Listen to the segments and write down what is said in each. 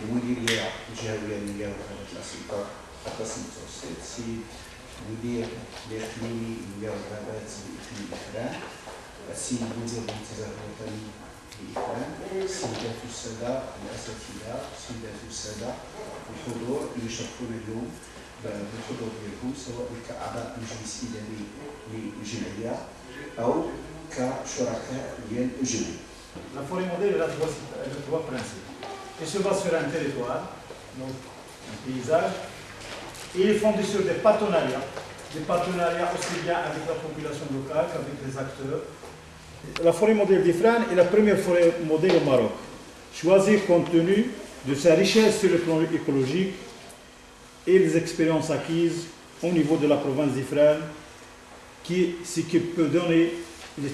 المديرية الجهوية للمياه وكالة الأسيطة القسم المتوسط السيد مدير الإقليمي للمياه والغابات بإقليم إحران السيد مدير المنتزه الوطني لإحران السيدات والسادة الأساتذة السيدات والسادة الحضور اللي يشرفون اليوم بالحضور ديالهم سواء كأعضاء مجلس إداري للجمعية أو كشركاء ديال الجمعية. La forêt modèle elle a trois principes. Elle se base sur un territoire, donc un paysage, et il est fondé sur des partenariats aussi bien avec la population locale qu'avec les acteurs. La forêt modèle d'Ifrane est la première forêt modèle au Maroc, choisie compte tenu de sa richesse sur le plan écologique et les expériences acquises au niveau de la province d'Ifrane, ce qui peut donner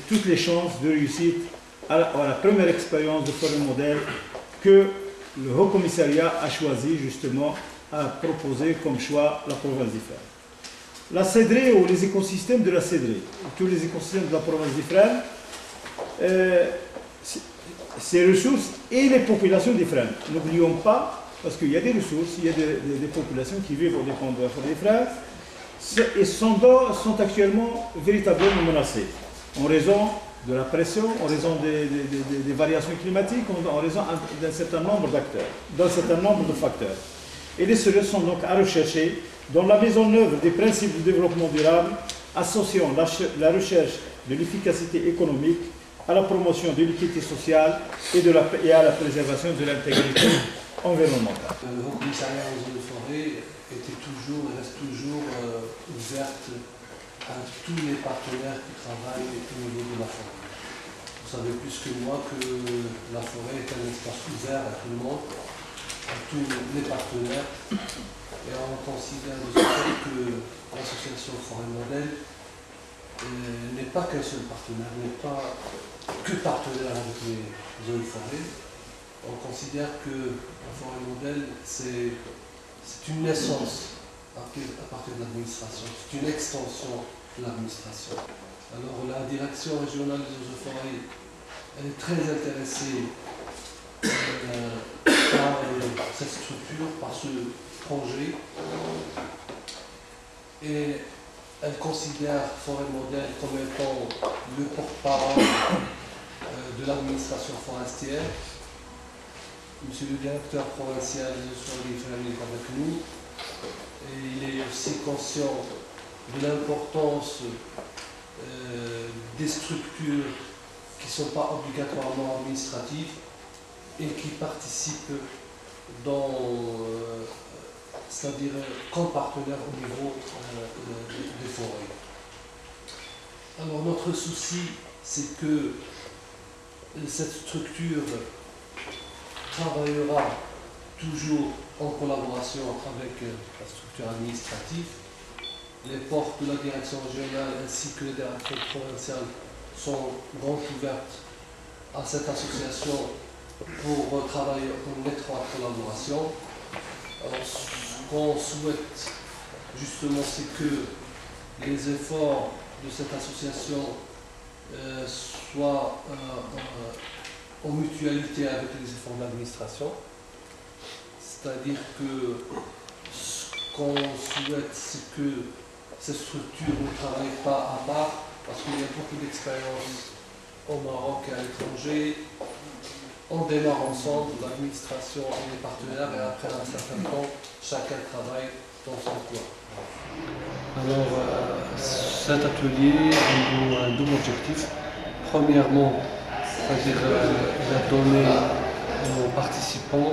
toutes les chances de réussite à la première expérience de forêt modèle que le Haut Commissariat a choisi justement à proposer comme choix la province d'Ifrane. La cédrée ou les écosystèmes de la cédrée, tous les écosystèmes de la province d'Ifrane, ses ressources et les populations d'Ifrane. N'oublions pas, parce qu'il y a des ressources, il y a des populations qui vivent au dépend de la forêt d'Ifrane et sont actuellement véritablement menacées en raison de la pression, en raison des variations climatiques, en raison d'un certain nombre d'acteurs, d'un certain nombre de facteurs. Et les solutions sont donc à rechercher dans la mise en œuvre des principes du développement durable, associant la recherche de l'efficacité économique à la promotion de l'équité sociale et à la préservation de l'intégrité environnementale. Le Haut Commissariat aux eaux de forêt était toujours et reste toujours ouverte à tous les partenaires qui travaillent au niveau de la forêt. Vous savez plus que moi que la forêt est un espace ouvert à tout le monde, à tous les partenaires, et on considère de ce fait que l'association Forêt Modèle n'est pas qu'un seul partenaire, n'est pas que partenaire avec les eaux de forêt. On considère que la Forêt Modèle, c'est une naissance à partir de l'administration, c'est une extension de l'administration. Alors la direction régionale des eaux et forêts, elle est très intéressée par cette structure, par ce projet, et elle considère Forêt Modèle comme étant le porte-parole de l'administration forestière. Monsieur le directeur provincial des eaux et forêts est avec nous. Et il est aussi conscient de l'importance des structures qui ne sont pas obligatoirement administratives et qui participent c'est-à-dire comme partenaire au niveau des forêts. Alors notre souci, c'est que cette structure travaillera toujours en collaboration avec la structure administrative. Les portes de la direction régionale ainsi que les directions provinciales sont grandes ouvertes à cette association pour travailler en étroite collaboration. Alors, ce qu'on souhaite justement, c'est que les efforts de cette association soient en mutualité avec les efforts de l'administration. C'est-à-dire que ce qu'on souhaite, c'est que cette structure ne travaille pas à part, parce qu'il y a beaucoup d'expériences au Maroc et à l'étranger. On démarre ensemble, l'administration et les partenaires, et après un certain temps, chacun travaille dans son coin. Alors, cet atelier a un double objectif. Premièrement, c'est-à-dire il a donné aux participants,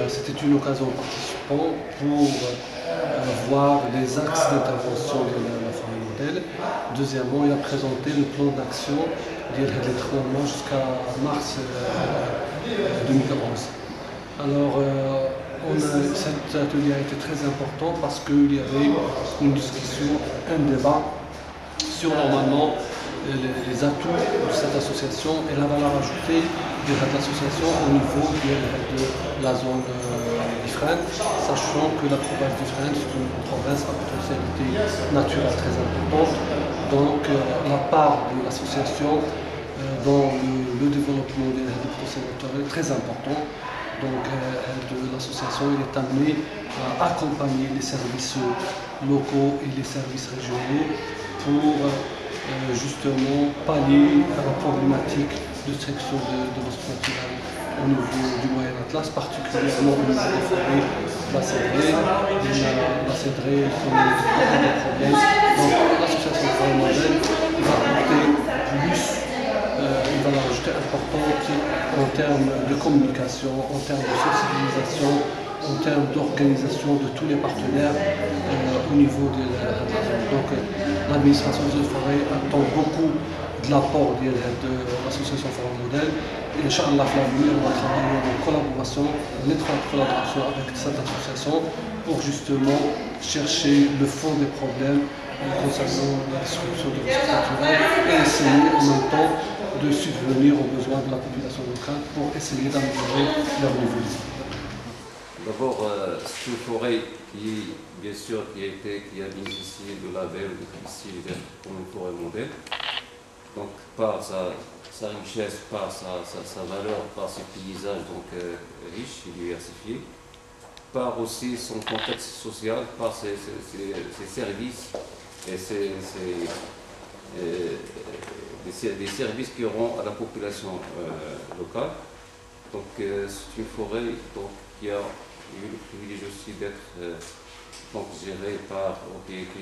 c'était une occasion aux participants pour voir les axes d'intervention de la Forêt Modèle. Deuxièmement, il a présenté le plan d'action jusqu'à mars 2011. Alors, on cet atelier a été très important parce qu'il y avait une discussion, un débat sur normalement les atouts de cette association et la valeur ajoutée de cette association au niveau de la zone d'Ifrane, sachant que la province d'Ifrane est une province à potentialité naturelle très importante. Donc la part de l'association dans le développement des potentialités naturelles est très important. Donc l'association est amenée à accompagner les services locaux et les services régionaux pour justement pallier à la problématique de destruction de ressources naturelles au niveau du Moyen Atlas, particulièrement au niveau des forêts, la cédrée, la cédrée qui a des problèmes. Donc l'association Forêt Modèle va apporter plus une valeur ajoutée importante en termes de communication, en termes de sensibilisation, en termes d'organisation de tous les partenaires au niveau de la zone. Donc l'administration des forêts attend beaucoup de l'apport de l'association Forêt Modèle. Et Inch'Allah, on va travailler en collaboration, en étroite collaboration avec cette association pour justement chercher le fond des problèmes concernant la destruction de ressources naturelles et essayer en même temps de subvenir aux besoins de la population locale pour essayer d'améliorer leur niveau de vie. D'abord, c'est une forêt qui, bien sûr, qui a bénéficié de label ici comme une forêt modèle. Donc, par sa richesse, par sa valeur, par ses paysages donc, riches et diversifiés, par aussi son contexte social, par ses services et des services qui rendent à la population locale. Donc, c'est une forêt donc, qui a eu le privilège aussi d'être gérée par, d'être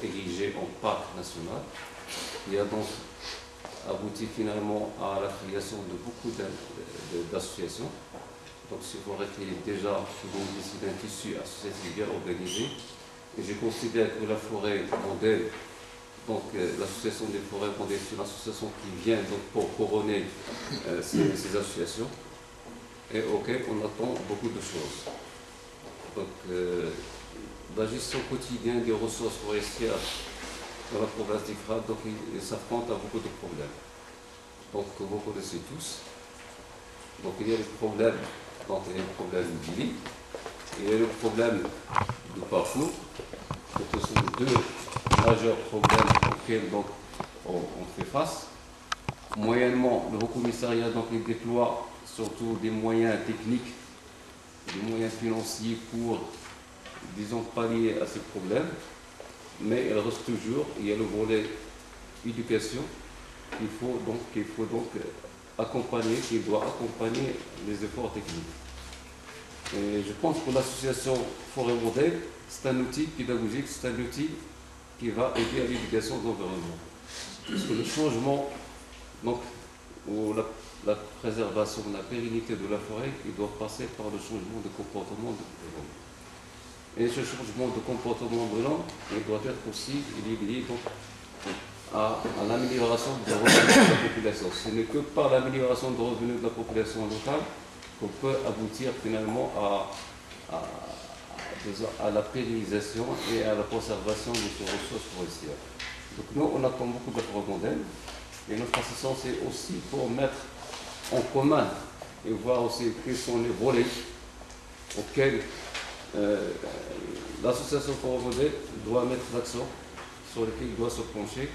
érigée en parc national. Il a donc abouti finalement à la création de beaucoup d'associations. Donc c'est une forêt qui est déjà d'un tissu associatif bien organisé. Et je considère que la forêt modèle, donc l'association des forêts modèles, c'est une association qui vient donc pour couronner ces associations et auquel on attend beaucoup de choses. Donc la gestion quotidienne des ressources forestières dans la province d'Ifrane, donc ils s'affrontent à beaucoup de problèmes. Donc vous connaissez tous. Donc il y a le problème, du lit, il y a le problème du parcours. Donc ce sont les deux majeurs problèmes auxquels donc, on fait face. Moyennement, le Haut-Commissariat il déploie surtout des moyens techniques, des moyens financiers pour, disons, pallier à ces problèmes. Mais il reste toujours, il y a le volet éducation qu'il faut donc accompagner, qui doit accompagner les efforts techniques. Et je pense que l'association Forêt Modèle, c'est un outil pédagogique, c'est un outil qui va aider à l'éducation de l'environnement. Parce que le changement, donc, ou la préservation, la pérennité de la forêt, il doit passer par le changement de comportement de l'homme. Et ce changement de comportement de l'homme, il doit être aussi lié à l'amélioration des revenus de la population. Ce n'est que par l'amélioration des revenus de la population locale qu'on peut aboutir finalement à la pérennisation et à la conservation de ces ressources forestières. Donc nous, on attend beaucoup d'efforts modèles et notre association, c'est aussi pour mettre en commun et voir aussi quels sont les volets auxquels l'association Forêt Modèle doit mettre l'accent, sur lequel il doit se pencher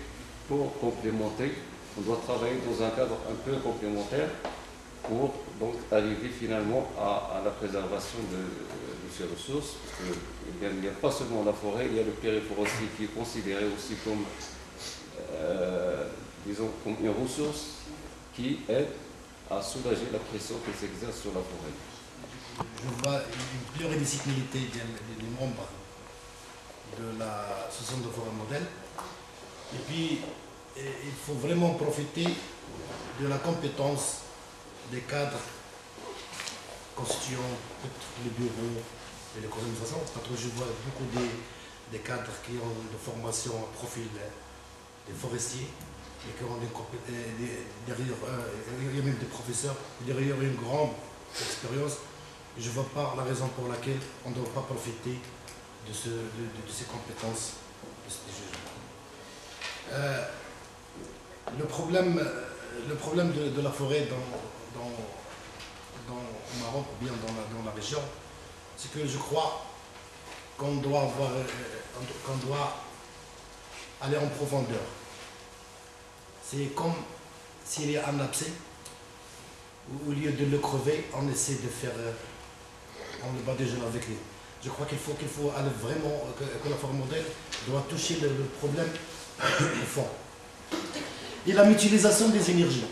pour complémenter. On doit travailler dans un cadre un peu complémentaire pour donc arriver finalement à la préservation de ces ressources. Parce qu'il n'y a pas seulement la forêt, il y a le périforestier qui est considéré aussi comme, disons, comme une ressource qui aide à soulager la pression qui s'exerce sur la forêt. Je vois une pluridisciplinarité des membres de l'association de Forêt Modèle. Et puis, il faut vraiment profiter de la compétence des cadres constituant le bureau et l'organisation, parce que je vois beaucoup des cadres qui ont de formation à profil des forestiers et qui ont derrière, il y a même des professeurs, derrière une grande expérience. Je ne vois pas la raison pour laquelle on ne doit pas profiter de ces compétences des juges. Le problème de la forêt au Maroc ou bien dans la région, c'est que je crois qu'on doit aller en profondeur. C'est comme s'il y a un abcès, au lieu de le crever, on essaie de faire, on le badigeonne avec lui. Je crois qu'il faut aller vraiment, que la forêt modèle doit toucher le problème au fond. Et la mutualisation des énergies.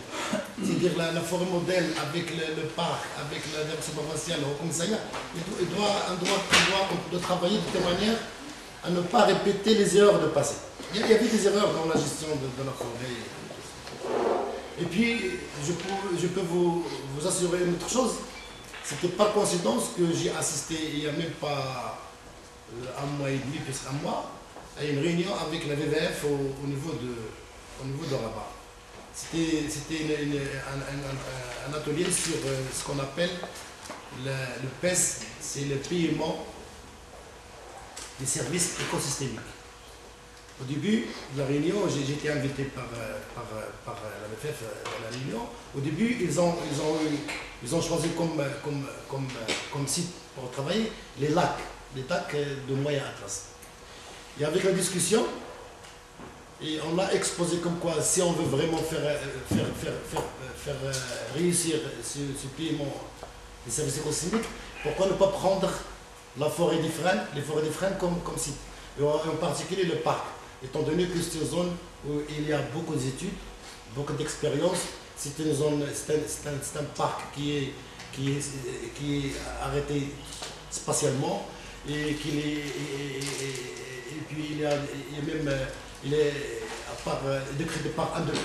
C'est-à-dire la forêt modèle avec le parc, avec la direction provinciale, le commissariat, on doit travailler de telle manière à ne pas répéter les erreurs de passé. Il y avait des erreurs dans la gestion de la forêt. Et puis, je peux vous assurer une autre chose. C'était par coïncidence que j'ai assisté, il n'y a même pas un mois et demi, presque un mois, à une réunion avec la WWF au niveau de Rabat. C'était un atelier sur ce qu'on appelle le PES, c'est le paiement des services écosystémiques. Au début de la réunion, j'ai été invité par la WWF à la réunion. Au début, ils ont choisi comme site pour travailler les lacs de Moyen Atlas. Et avec la discussion, et on a exposé comme quoi si on veut vraiment faire réussir ce paiement des services écosystémiques, pourquoi ne pas prendre la forêt des frênes, les forêts des frênes comme site, et en particulier le parc. Étant donné que c'est une zone où il y a beaucoup d'études, beaucoup d'expériences, c'est une zone, c'est un parc qui est arrêté spatialement et puis il est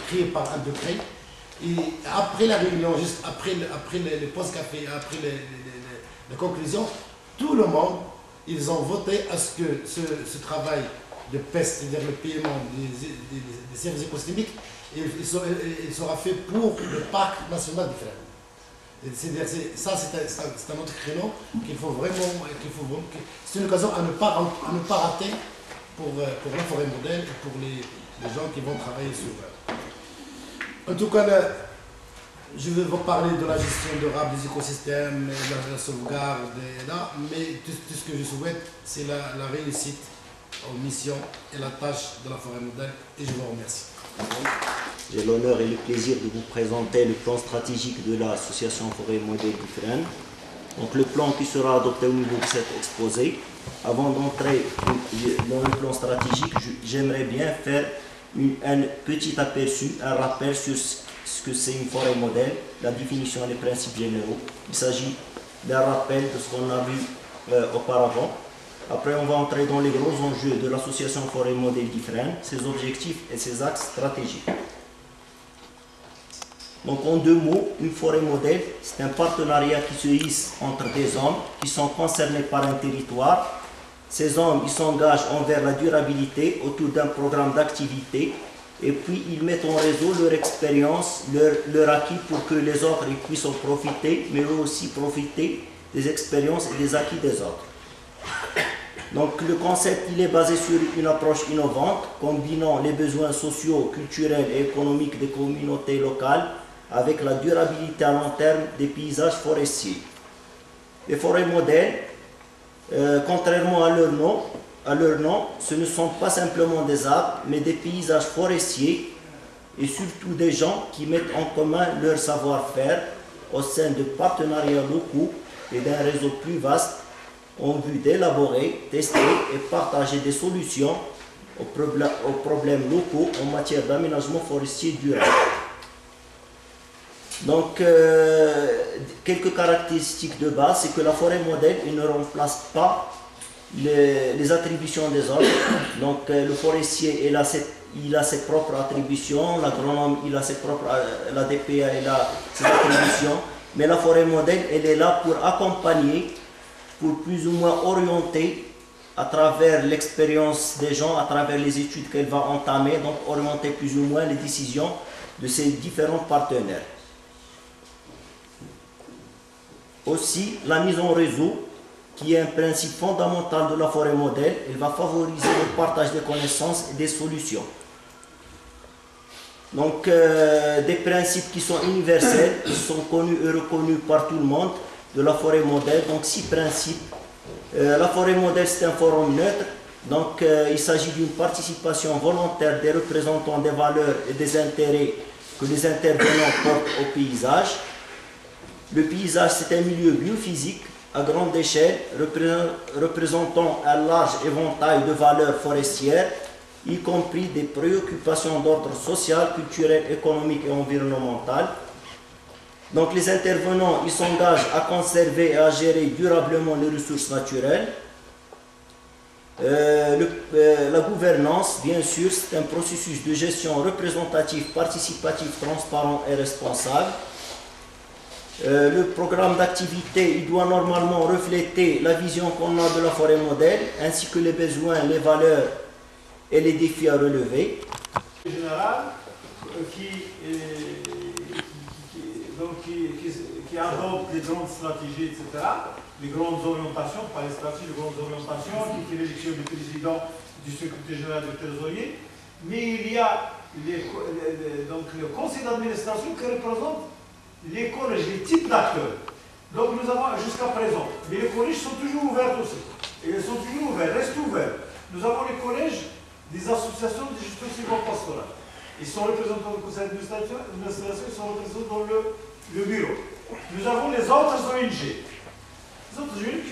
créé par un décret. Et après la réunion, juste après les pauses café, après les conclusions, tout le monde, ils ont voté à ce que ce travail de PES, c'est-à-dire le paiement des services écosystémiques, il sera fait pour le parc national des Frères. C'est un autre créneau qu'il faut vraiment, c'est une occasion à ne pas rater pour la forêt modèle et pour les gens qui vont travailler sur elle. En tout cas, je vais vous parler de la gestion durable des écosystèmes, de la sauvegarde, mais tout ce que je souhaite, c'est la réussite aux missions et la tâche de la forêt modèle, et je vous remercie. J'ai l'honneur et le plaisir de vous présenter le plan stratégique de l'association Forêt Modèle du Frêne. Donc le plan qui sera adopté au niveau de cet exposé. Avant d'entrer dans le plan stratégique, j'aimerais bien faire un petit aperçu, un rappel sur ce que c'est une forêt modèle, la définition et les principes généraux. Il s'agit d'un rappel de ce qu'on a vu auparavant. Après, on va entrer dans les gros enjeux de l'association Forêt Modèle du Frêne, ses objectifs et ses axes stratégiques. Donc, en deux mots, une forêt modèle, c'est un partenariat qui se hisse entre des hommes qui sont concernés par un territoire. Ces hommes, ils s'engagent envers la durabilité autour d'un programme d'activité et puis ils mettent en réseau leur expérience, leur acquis pour que les autres puissent en profiter, mais eux aussi profiter des expériences et des acquis des autres. Donc le concept il est basé sur une approche innovante, combinant les besoins sociaux, culturels et économiques des communautés locales avec la durabilité à long terme des paysages forestiers. Les forêts modèles, contrairement à leur nom, ce ne sont pas simplement des arbres, mais des paysages forestiers et surtout des gens qui mettent en commun leur savoir-faire au sein de partenariats locaux et d'un réseau plus vaste en vue d'élaborer, tester et partager des solutions aux problèmes locaux en matière d'aménagement forestier durable. Donc, quelques caractéristiques de base, c'est que la forêt modèle ne remplace pas les attributions des autres. Donc, le forestier il a ses propres attributions, l'agronome il a ses propres, la DPA il a ses attributions, mais la forêt modèle elle est là pour accompagner, pour plus ou moins orienter à travers l'expérience des gens, à travers les études qu'elle va entamer, donc orienter plus ou moins les décisions de ses différents partenaires. Aussi, la mise en réseau, qui est un principe fondamental de la forêt modèle, elle va favoriser le partage des connaissances et des solutions. Donc, des principes qui sont universels, qui sont connus et reconnus par tout le monde de la forêt modèle. Donc, 6 principes. La forêt modèle, c'est un forum neutre. Donc, il s'agit d'une participation volontaire des représentants des valeurs et des intérêts que les intervenants portent au paysage. Le paysage, c'est un milieu biophysique à grande échelle, représentant un large éventail de valeurs forestières, y compris des préoccupations d'ordre social, culturel, économique et environnemental. Donc les intervenants, ils s'engagent à conserver et à gérer durablement les ressources naturelles. La gouvernance, bien sûr, c'est un processus de gestion représentative, participative, transparent et responsable. Le programme d'activité, il doit normalement refléter la vision qu'on a de la forêt modèle, ainsi que les besoins, les valeurs et les défis à relever. En général, qui adopte les grandes stratégies, etc., les grandes orientations, pas les stratégies, les grandes orientations, qui fait l'élection du président, du secrétaire général, du trésorier, mais il y a le conseil d'administration qui représente les collèges, les types d'acteurs. Donc nous avons jusqu'à présent, mais les collèges sont toujours ouverts aussi. Et ils sont toujours ouverts, restent ouverts. Nous avons les collèges des associations de gestion silvopastorale. Ils sont représentants du conseil d'administration, ils sont représentés dans le bureau. Nous avons les autres ONG. Les autres ONG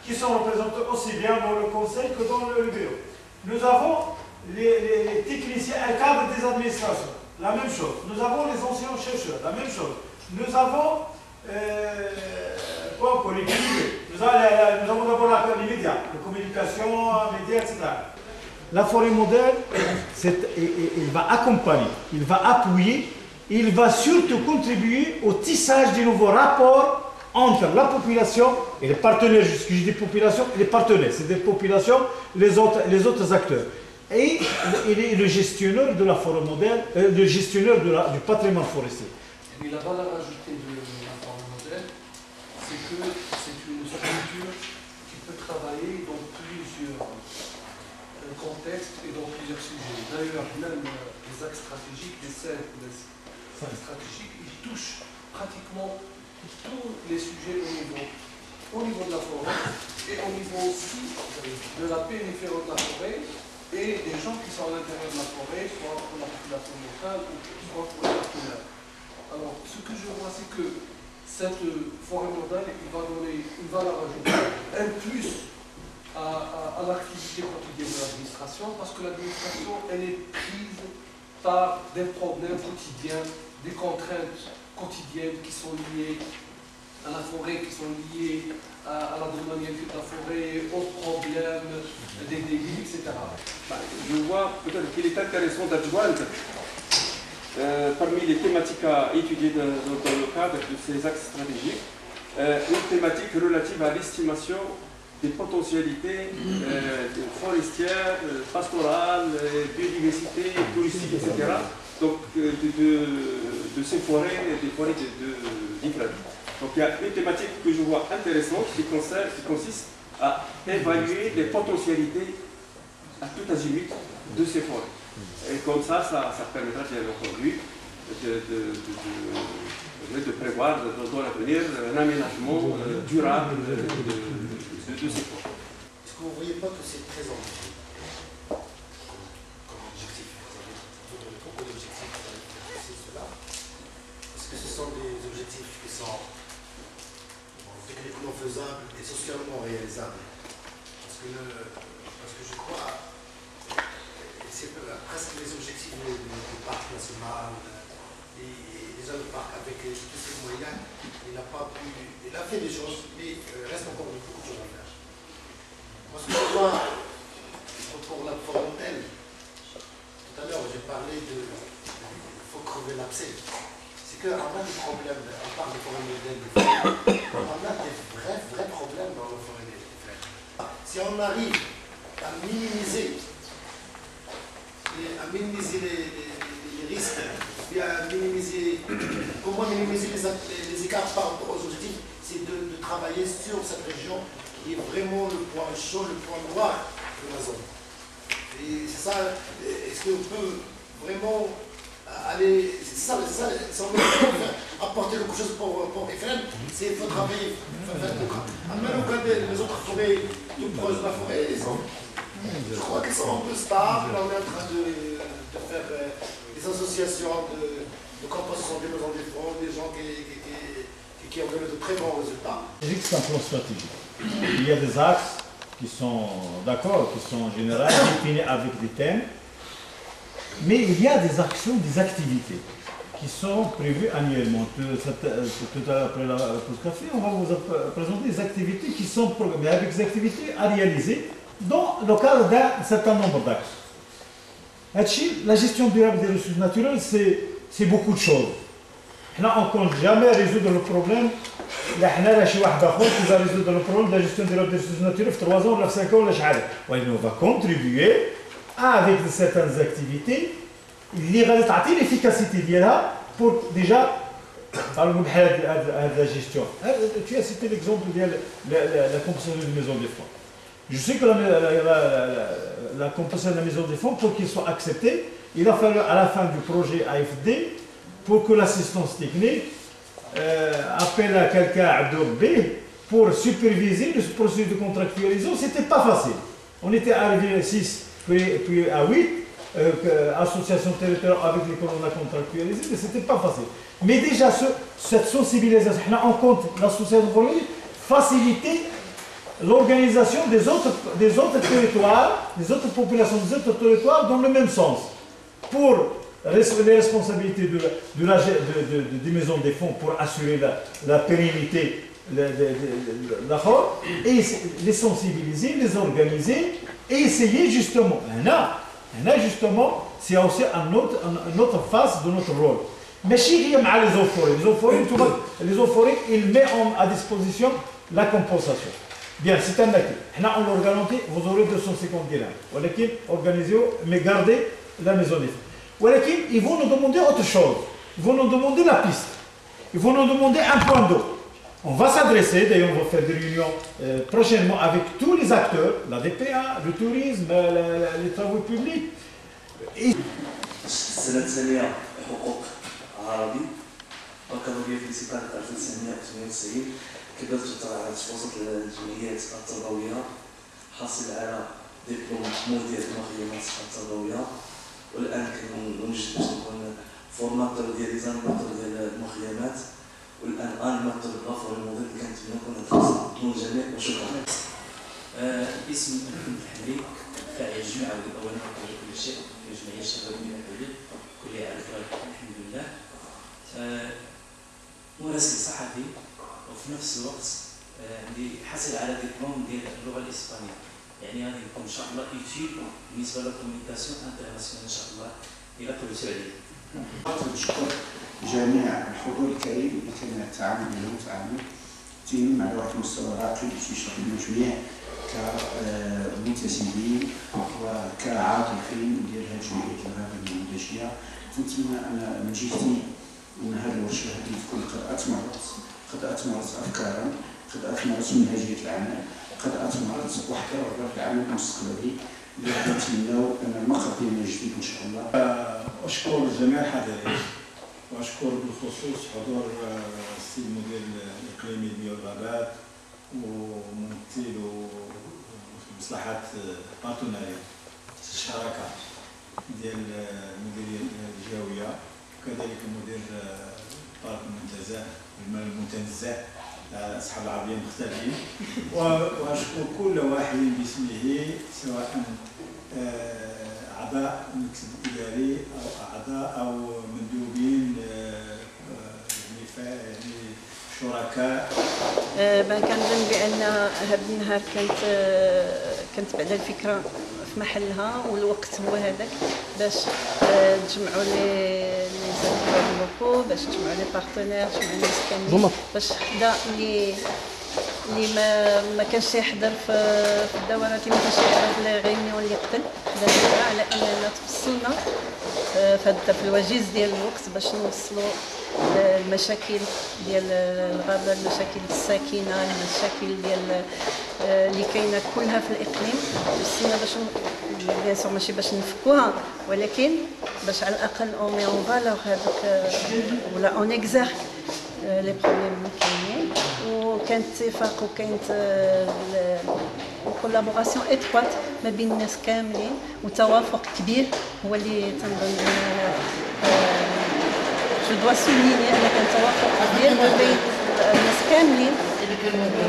qui sont représentés aussi bien dans le conseil que dans le bureau. Nous avons les techniciens, un cadre des administrations. La même chose. Nous avons les anciens chercheurs, la même chose. Nous avons quoi encore, les privés. Nous avons d'abord les médias, les communications, médias, etc. La forêt modèle, il va accompagner, il va appuyer, il va surtout contribuer au tissage des nouveaux rapports entre la population et les partenaires. Ce que je dis population, les partenaires, c'est des populations, les autres acteurs. Et le gestionnaire de la forêt modèle, le gestionnaire du patrimoine forestier. Et la valeur ajoutée de la forêt modèle, c'est que c'est une structure qui peut travailler dans plusieurs contextes et dans plusieurs sujets. D'ailleurs, même les axes stratégiques, les 5 stratégiques, ils touchent pratiquement tous les sujets au niveau de la forêt et au niveau aussi de la périphérie de la forêt et des gens qui sont à l'intérieur de la forêt, soit pour la population locale ou soit pour les partenaires. Alors, ce que je vois, c'est que cette forêt modèle, il va donner une valeur ajoutée, un plus à l'activité quotidienne de l'administration, parce que l'administration, elle est prise par des problèmes quotidiens, des contraintes quotidiennes qui sont liées à la forêt, qui sont liées à la domanialité de la forêt, aux problèmes des débits, etc. Je vois peut-être qu'il est intéressant d'adjoindre parmi les thématiques à étudier dans le cadre de ces axes stratégiques, une thématique relative à l'estimation des potentialités forestières, pastorales, biodiversité, touristique, etc. Donc de ces forêts, des forêts différentes. Donc il y a une thématique que je vois intéressante qui consiste à évaluer les potentialités à tout azimut de ces forêts. Et comme ça permettra bien entendu de prévoir dans l'avenir un aménagement durable de ces forêts. Est-ce que vous ne voyez pas que c'est très ambitieux comme objectif? Vous avez beaucoup d'objectifs, vous avez fixé cela. Est-ce que ce sont des objectifs qui sont techniquement faisables et socialement réalisables? Parce que je crois c'est presque les objectifs du parc national et des autres parcs avec tous ces moyens. Il a fait des choses, mais il reste encore beaucoup de choses à faire. Moi, ce que je vois pour la forêt modèle, tout à l'heure j'ai parlé de il faut crever l'abcès. C'est qu'avant le problème, on parle de forêt modèle, on a des vrais problèmes dans la forêt modèle. Si on arrive à minimiser les risques, comment minimiser les écarts par rapport aux objectifs, travailler sur cette région qui est vraiment le point chaud, le point noir de la zone. Et c'est ça, est-ce qu'on peut vraiment aller, c'est ça, si on veut apporter quelque chose pour Efren, c'est il faut travailler. Même quand les autres forêts tout proches de la forêt, je crois qu'elles sont un peu stables, on est en train de faire des associations de composition des maisons des fonds, des gens qui ont donné de très bons résultats. C'est un plan stratégique. Il y a des axes qui sont d'accord, qui sont en général définis avec des thèmes, mais il y a des actions, des activités qui sont prévues annuellement. Tout à l'heure, après la pause café, on va vous présenter des activités qui sont programmées, avec des activités à réaliser dans le cadre d'un certain nombre d'axes. La gestion durable des ressources naturelles, c'est beaucoup de choses. Là, on ne compte jamais résoudre le problème. Là, on a شي واحد آخر qui va résoudre le problème de la gestion durable des ressources naturelles en 3 ans ou 5 ans. On va contribuer avec certaines activités اللي غادي تعطي l'efficacité ديالها pour déjà parler de la gestion. Tu as cité l'exemple de la composition de maison des fonds. Je sais que la composition de la maison des fonds, pour qu'il soit accepté, il a fallu à la fin du projet AFD, pour que l'assistance technique appelle à quelqu'un à B pour superviser le processus de contractualisation. C'était pas facile. On était arrivé à 6, puis à 8, associations territoriales avec lesquelles on a contractualisé, mais c'était pas facile. Mais déjà, cette sensibilisation, on compte l'association faciliter l'organisation des autres territoires, des autres populations, des autres territoires dans le même sens. Pour les responsabilités des maisons des fonds pour assurer la pérennité et les sensibiliser, les organiser et essayer justement. Justement, c'est aussi une autre face de notre rôle. Mais si il y a les eaux forêts, ils mettent à disposition la compensation. Bien, c'est un acquis. On l'organise, vous aurez 250 dirhams. Organisez-vous, mais gardez la maison des fonds. Ils vont nous demander autre chose. Ils vont nous demander la piste. Ils vont nous demander un point d'eau. On va s'adresser, d'ailleurs on va faire des réunions prochainement avec tous les acteurs, la DPA, le tourisme, les travaux publics. السنة الثانية حقوق عربي بكالوريا في الفيزيكا 1998 كبرت على وسط الجمعيات التربوية حاصل على دبلوم مدير المخيمات التربوية والآن كنوجد باش نكون فورماتور ديال ديزايناتور ديال المخيمات والآن أنيماتور غفور الموضوع اللي كنتمنى نكون هاد الفرصة من الجميع وشكرا. اسم محمد الحمدي فاعل الجمعة أولا قبل كل شيء في الجمعية الشبابية الحدود كلية على الحمد لله. مراسل صحفي وفي نفس الوقت اللي حصل على دبلوم ديال اللغة الإسبانية. يعني غادي يكون إن شاء الله يوتيوب بالنسبة للكوميونيكاسيون انترناسيونال إن شاء الله إلى قبل عليه. نشكر جميع الحضور الكريم اللي كان التعامل المتعامل تيم على واحد المستوى راقي باش يشرح لنا جميع كمنتسبين وكعاطفين ديال هذه الجمعيه الغابه النموذجيه. كنتمنى انا من جهتي ان هذه الورشه هذه تكون قد اثمرت افكارا، قد اثمرت منهجيه العمل، قد اثمرت واحد الرغبه في العمل المستقبلي اللي كنتمناو ان نلقى فيه جديد ان شاء الله. أشكر جميع الحاضرين وأشكر بالخصوص حضور السيد المدير الإقليمي ديال الغابات وممثل مصلحة بارتناريا الشراكة ديال المديرية الجهوية وكذلك مدير بارك المنتزه المتنزه أصحاب العربية المختلفين وأشكر كل واحد باسمه سواء أعضاء المكتب الإداري أو أعضاء أو مندوبين يعني شركاء. كنظن بأن هذا النهار كانت بعد الفكرة في محلها والوقت هو هذاك باش تجمعوا لي زاكتور لوكو، باش تجمعوا لي بارتنير، تجمعوا لي سكان باش حدا اللي ما كانش يحضر في الدورات، اللي ما كانش يحضر في لي غينيون اللي قتل، على اننا تفصلنا في الوجيز ديال الوقت باش نوصلوا المشاكل ديال الغابه، المشاكل الساكنه، المشاكل ديال اللي كاينه كلها في الاقليم. وصلنا باش بيان سور ماشي باش نفكوها، ولكن باش على الاقل اون مي اون فالور هذوك ولا اون اكزارك لي بروبليم اللي كاينين. وكان اتفاق وكانت كولابوراسيون اتروات ما بين الناس كاملين، وتوافق كبير هو اللي تنظن جو دوا سوليني ان كان توافق كبير ما بين الناس كاملين.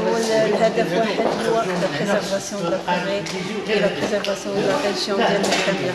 والهدف واحد هو لا بريزيرفاسيون دو لا فوري، لا بريزيرفاسيون دو لا ريجيون ديالنا كامله.